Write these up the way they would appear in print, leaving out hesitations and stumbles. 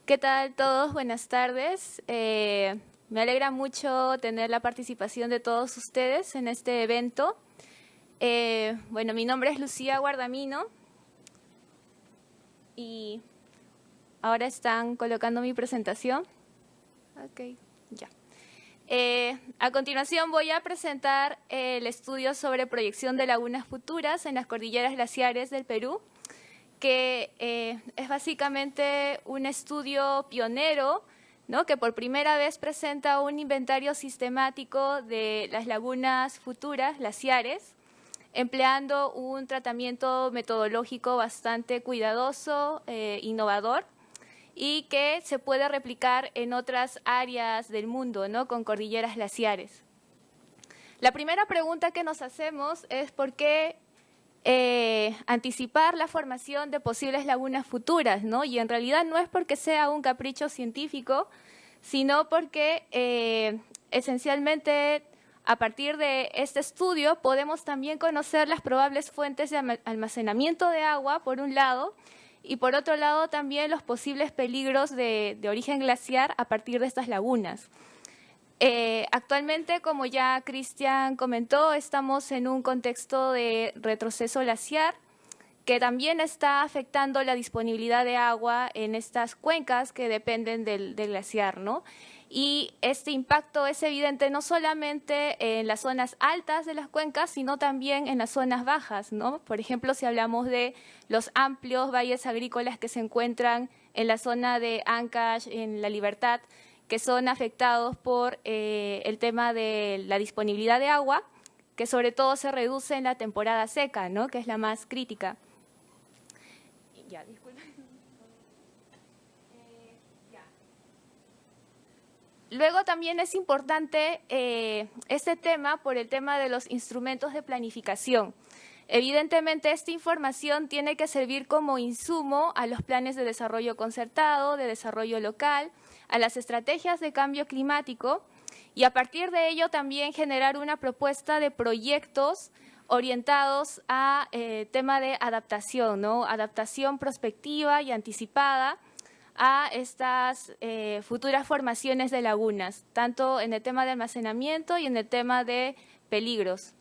¿Qué tal todos? Buenas tardes. Me alegra mucho tener la participación de todos ustedes en este evento. Bueno, mi nombre es Lucía Guardamino y ahora están colocando mi presentación. Ok, ya. A continuación voy a presentar el estudio sobre proyección de lagunas futuras en las cordilleras glaciares del Perú, que es básicamente un estudio pionero, ¿no?, que por primera vez presenta un inventario sistemático de las lagunas futuras glaciares, empleando un tratamiento metodológico bastante cuidadoso, innovador, y que se puede replicar en otras áreas del mundo, ¿no?, con cordilleras glaciares. La primera pregunta que nos hacemos es ¿por qué anticipar la formación de posibles lagunas futuras, ¿no? Y en realidad no es porque sea un capricho científico, sino porque esencialmente a partir de este estudio podemos también conocer las probables fuentes de almacenamiento de agua, por un lado, y por otro lado también los posibles peligros de origen glaciar a partir de estas lagunas. Actualmente, como ya Cristian comentó, estamos en un contexto de retroceso glaciar que también está afectando la disponibilidad de agua en estas cuencas que dependen del glaciar, ¿no? Y este impacto es evidente no solamente en las zonas altas de las cuencas, sino también en las zonas bajas, ¿no? Por ejemplo, si hablamos de los amplios valles agrícolas que se encuentran en la zona de Ancash, en La Libertad, que son afectados por el tema de la disponibilidad de agua, que sobre todo se reduce en la temporada seca, ¿no?, que es la más crítica. Ya, disculpen. Luego también es importante este tema por el tema de los instrumentos de planificación. Evidentemente, esta información tiene que servir como insumo a los planes de desarrollo concertado, de desarrollo local, a las estrategias de cambio climático y a partir de ello también generar una propuesta de proyectos orientados a tema de adaptación, ¿no? Adaptación prospectiva y anticipada a estas futuras formaciones de lagunas, tanto en el tema de almacenamiento y en el tema de peligros.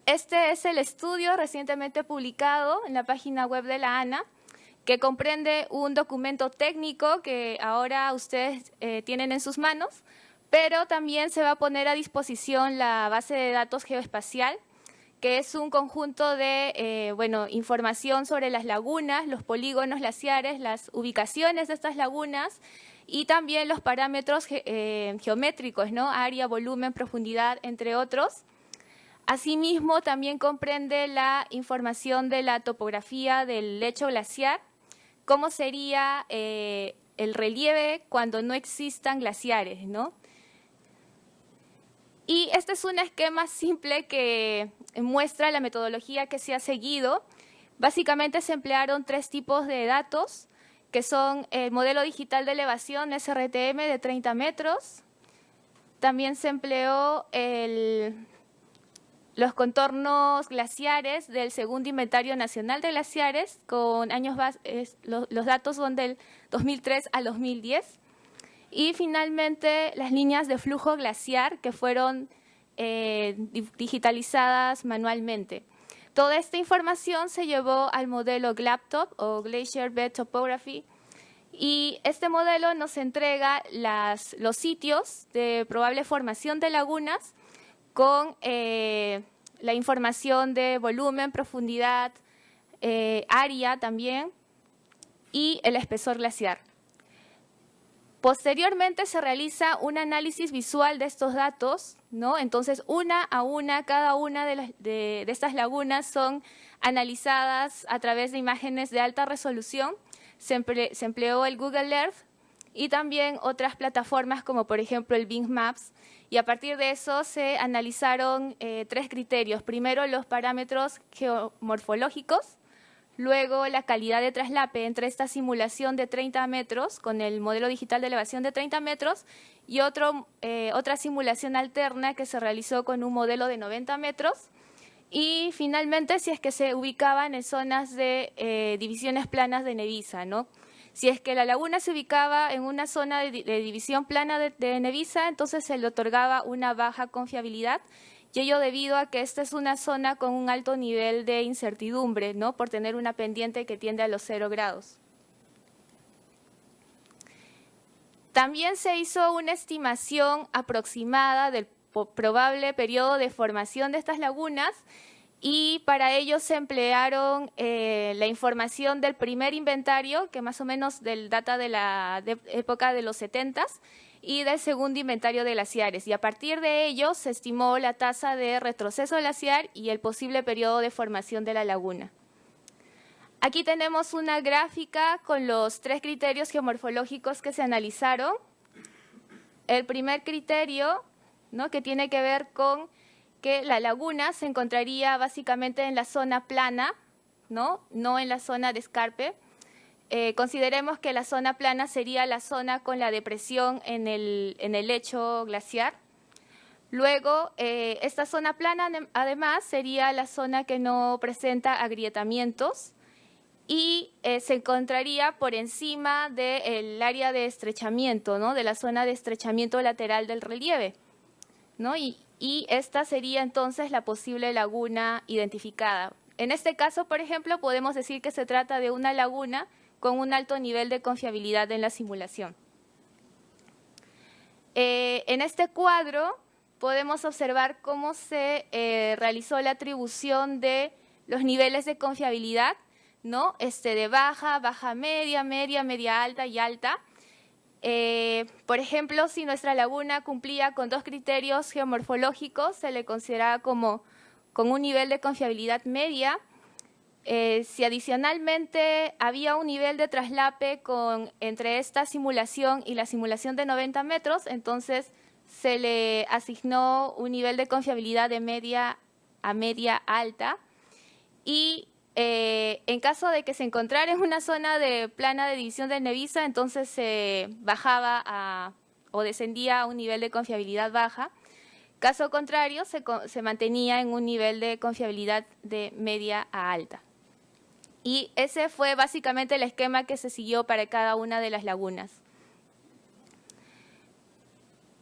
Este es el estudio recientemente publicado en la página web de la ANA, que comprende un documento técnico que ahora ustedes tienen en sus manos, pero también se va a poner a disposición la base de datos geoespacial, que es un conjunto de información sobre las lagunas, los polígonos glaciares, las ubicaciones de estas lagunas y también los parámetros geométricos, ¿no?, área, volumen, profundidad, entre otros. Asimismo, también comprende la información de la topografía del lecho glaciar, cómo sería el relieve cuando no existan glaciares, ¿no? Y este es un esquema simple que muestra la metodología que se ha seguido. Básicamente se emplearon 3 tipos de datos, que son el modelo digital de elevación SRTM de 30 metros. También se empleó los contornos glaciares del segundo inventario nacional de glaciares, con años los datos son del 2003 al 2010. Y finalmente las líneas de flujo glaciar que fueron digitalizadas manualmente. Toda esta información se llevó al modelo GLABTOP o Glacier Bed Topography, y este modelo nos entrega los sitios de probable formación de lagunas con la información de volumen, profundidad, área también y el espesor glaciar. Posteriormente se realiza un análisis visual de estos datos, ¿no? Entonces, una a una, cada una de estas lagunas son analizadas a través de imágenes de alta resolución. Se empleó el Google Earth y también otras plataformas como por ejemplo el Bing Maps, y a partir de eso se analizaron 3 criterios. Primero, los parámetros geomorfológicos, luego la calidad de traslape entre esta simulación de 30 metros con el modelo digital de elevación de 30 metros y otra simulación alterna que se realizó con un modelo de 90 metros. Y finalmente, si es que se ubicaban en zonas de divisiones planas de Nevisa, ¿no? Si es que la laguna se ubicaba en una zona de división plana de Nevisa, entonces se le otorgaba una baja confiabilidad, y ello debido a que esta es una zona con un alto nivel de incertidumbre, ¿no? Por tener una pendiente que tiende a los 0 grados. También se hizo una estimación aproximada del probable periodo de formación de estas lagunas, y para ello se emplearon la información del primer inventario, que más o menos data de la época de los 70s, y del segundo inventario de glaciares. Y a partir de ello se estimó la tasa de retroceso glaciar y el posible periodo de formación de la laguna. Aquí tenemos una gráfica con los 3 criterios geomorfológicos que se analizaron. El primer criterio, ¿no?, que tiene que ver con que la laguna se encontraría básicamente en la zona plana, no en la zona de escarpe. Consideremos que la zona plana sería la zona con la depresión en el lecho glaciar. Luego, esta zona plana además sería la zona que no presenta agrietamientos y se encontraría por encima del área de estrechamiento, ¿no?, de la zona de estrechamiento lateral del relieve, ¿no? Y esta sería entonces la posible laguna identificada. En este caso, por ejemplo, podemos decir que se trata de una laguna con un alto nivel de confiabilidad en la simulación. En este cuadro podemos observar cómo se realizó la atribución de los niveles de confiabilidad, ¿no? De baja, baja media, media, media alta y alta. Por ejemplo, si nuestra laguna cumplía con 2 criterios geomorfológicos, se le consideraba con un nivel de confiabilidad media. Si adicionalmente había un nivel de traslape entre esta simulación y la simulación de 90 metros, entonces se le asignó un nivel de confiabilidad de media a media alta. Y en caso de que se encontrara en una zona de plana de división de Nevisa, entonces se bajaba o descendía a un nivel de confiabilidad baja. Caso contrario, se mantenía en un nivel de confiabilidad de media a alta. Y ese fue básicamente el esquema que se siguió para cada una de las lagunas.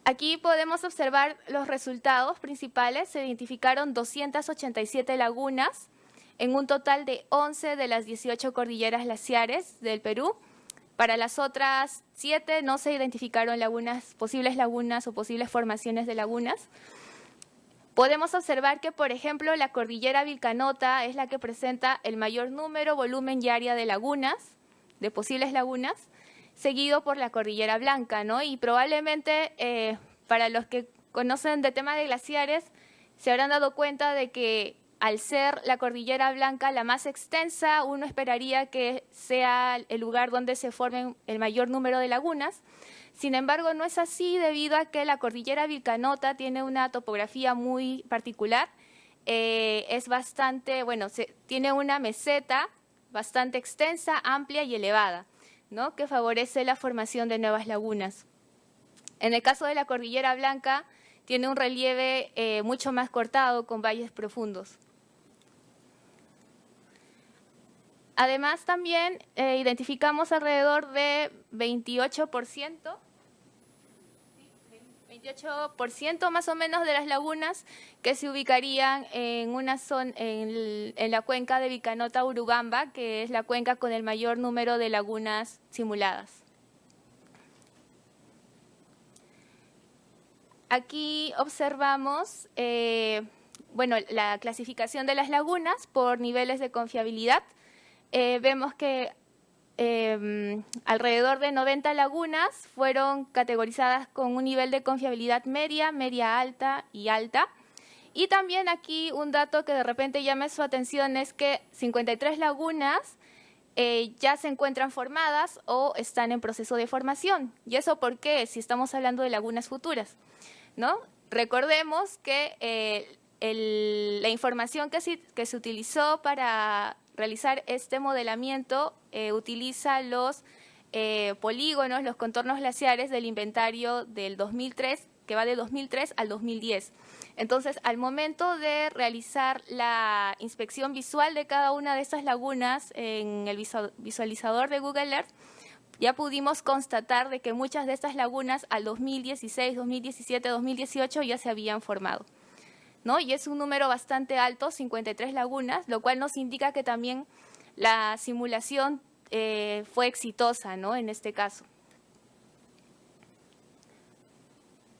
Aquí podemos observar los resultados principales. Se identificaron 287 lagunas en un total de 11 de las 18 cordilleras glaciares del Perú. Para las otras 7 no se identificaron posibles lagunas o posibles formaciones de lagunas. Podemos observar que, por ejemplo, la cordillera Vilcanota es la que presenta el mayor número, volumen y área de lagunas, de posibles lagunas, seguido por la cordillera Blanca, ¿no? Y probablemente para los que conocen de tema de glaciares se habrán dado cuenta de que al ser la cordillera Blanca la más extensa, uno esperaría que sea el lugar donde se formen el mayor número de lagunas. Sin embargo, no es así debido a que la cordillera Vilcanota tiene una topografía muy particular. Tiene una meseta bastante extensa, amplia y elevada, ¿no?, que favorece la formación de nuevas lagunas. En el caso de la cordillera Blanca, tiene un relieve mucho más cortado, con valles profundos. Además, también identificamos alrededor de 28% más o menos de las lagunas que se ubicarían en una zona en la cuenca de Vilcanota-Urubamba, que es la cuenca con el mayor número de lagunas simuladas. Aquí observamos la clasificación de las lagunas por niveles de confiabilidad. Vemos que alrededor de 90 lagunas fueron categorizadas con un nivel de confiabilidad media, media alta y alta. Y también aquí un dato que de repente llame su atención es que 53 lagunas ya se encuentran formadas o están en proceso de formación. ¿Y eso por qué? Si estamos hablando de lagunas futuras, ¿no? Recordemos que la información que se utilizó para realizar este modelamiento utiliza los polígonos, los contornos glaciares del inventario del 2003, que va de 2003 al 2010. Entonces, al momento de realizar la inspección visual de cada una de estas lagunas en el visualizador de Google Earth, ya pudimos constatar de que muchas de estas lagunas al 2016, 2017, 2018 ya se habían formado, ¿no? Y es un número bastante alto, 53 lagunas, lo cual nos indica que también la simulación fue exitosa, ¿no? En este caso.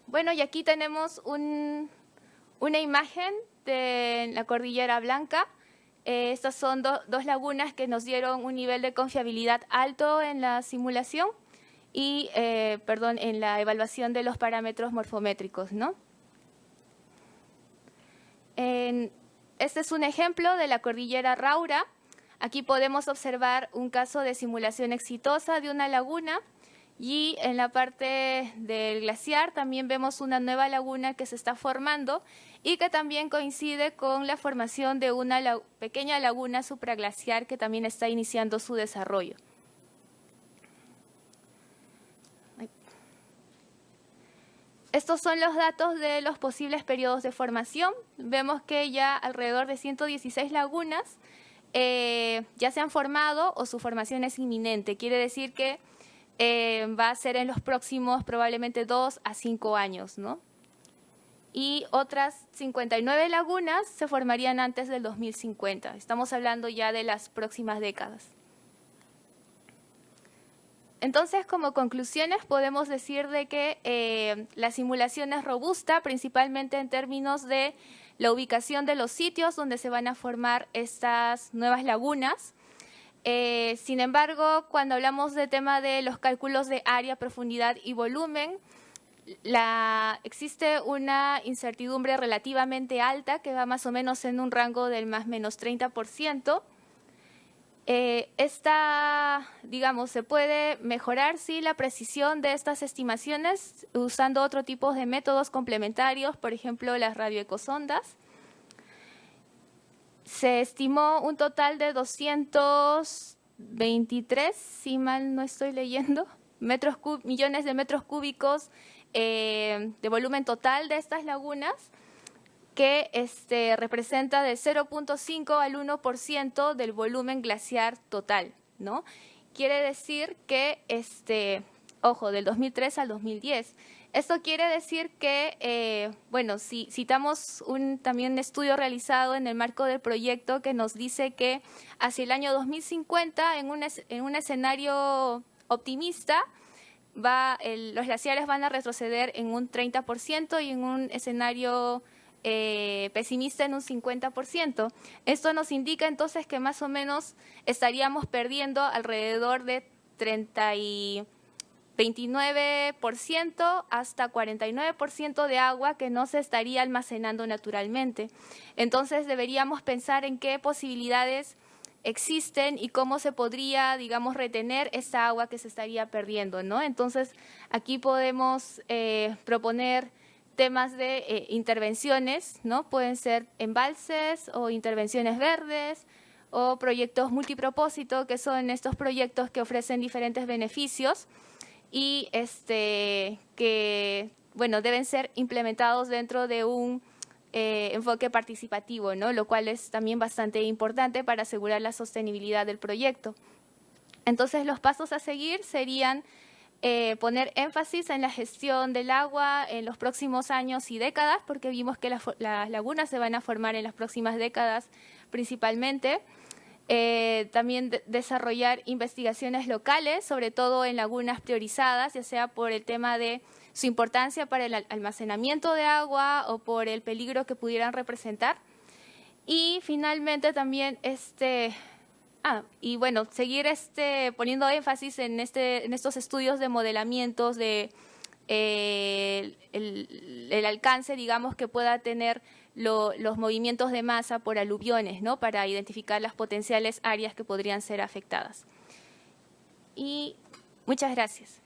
Bueno, y aquí tenemos una imagen de la Cordillera Blanca. Estas son dos lagunas que nos dieron un nivel de confiabilidad alto en la simulación y, en la evaluación de los parámetros morfométricos, ¿no? Este es un ejemplo de la Cordillera Raura. Aquí podemos observar un caso de simulación exitosa de una laguna y en la parte del glaciar también vemos una nueva laguna que se está formando y que también coincide con la formación de una pequeña laguna supraglaciar que también está iniciando su desarrollo. Estos son los datos de los posibles periodos de formación. Vemos que ya alrededor de 116 lagunas ya se han formado o su formación es inminente. Quiere decir que va a ser en los próximos probablemente 2 a 5 años, ¿no? Y otras 59 lagunas se formarían antes del 2050. Estamos hablando ya de las próximas décadas. Entonces, como conclusiones, podemos decir de que la simulación es robusta, principalmente en términos de la ubicación de los sitios donde se van a formar estas nuevas lagunas. Sin embargo, cuando hablamos del tema de los cálculos de área, profundidad y volumen, existe una incertidumbre relativamente alta que va más o menos en un rango del más menos 30%. Se puede mejorar, sí, la precisión de estas estimaciones usando otro tipo de métodos complementarios, por ejemplo, las radioecosondas. Se estimó un total de 223, si mal no estoy leyendo, millones de metros cúbicos de volumen total de estas lagunas, que representa de 0.5 al 1% del volumen glaciar total, ¿no? Quiere decir que, ojo, del 2003 al 2010. Esto quiere decir que, si citamos también un estudio realizado en el marco del proyecto que nos dice que hacia el año 2050, en un escenario optimista, los glaciares van a retroceder en un 30% y en un escenario pesimista en un 50%. Esto nos indica entonces que más o menos estaríamos perdiendo alrededor de 29% hasta 49% de agua que no se estaría almacenando naturalmente. Entonces deberíamos pensar en qué posibilidades existen y cómo se podría, digamos, retener esa agua que se estaría perdiendo, ¿no? Entonces aquí podemos proponer temas de intervenciones, ¿no? Pueden ser embalses o intervenciones verdes o proyectos multipropósito, que son estos proyectos que ofrecen diferentes beneficios y que deben ser implementados dentro de un enfoque participativo, ¿no? Lo cual es también bastante importante para asegurar la sostenibilidad del proyecto. Entonces, los pasos a seguir serían poner énfasis en la gestión del agua en los próximos años y décadas, porque vimos que las lagunas se van a formar en las próximas décadas principalmente. También desarrollar investigaciones locales, sobre todo en lagunas priorizadas, ya sea por el tema de su importancia para el almacenamiento de agua o por el peligro que pudieran representar. Y finalmente también seguir poniendo énfasis en estos estudios de modelamientos de el alcance, digamos, que pueda tener los movimientos de masa por aluviones, ¿no? Para identificar las potenciales áreas que podrían ser afectadas. Y muchas gracias.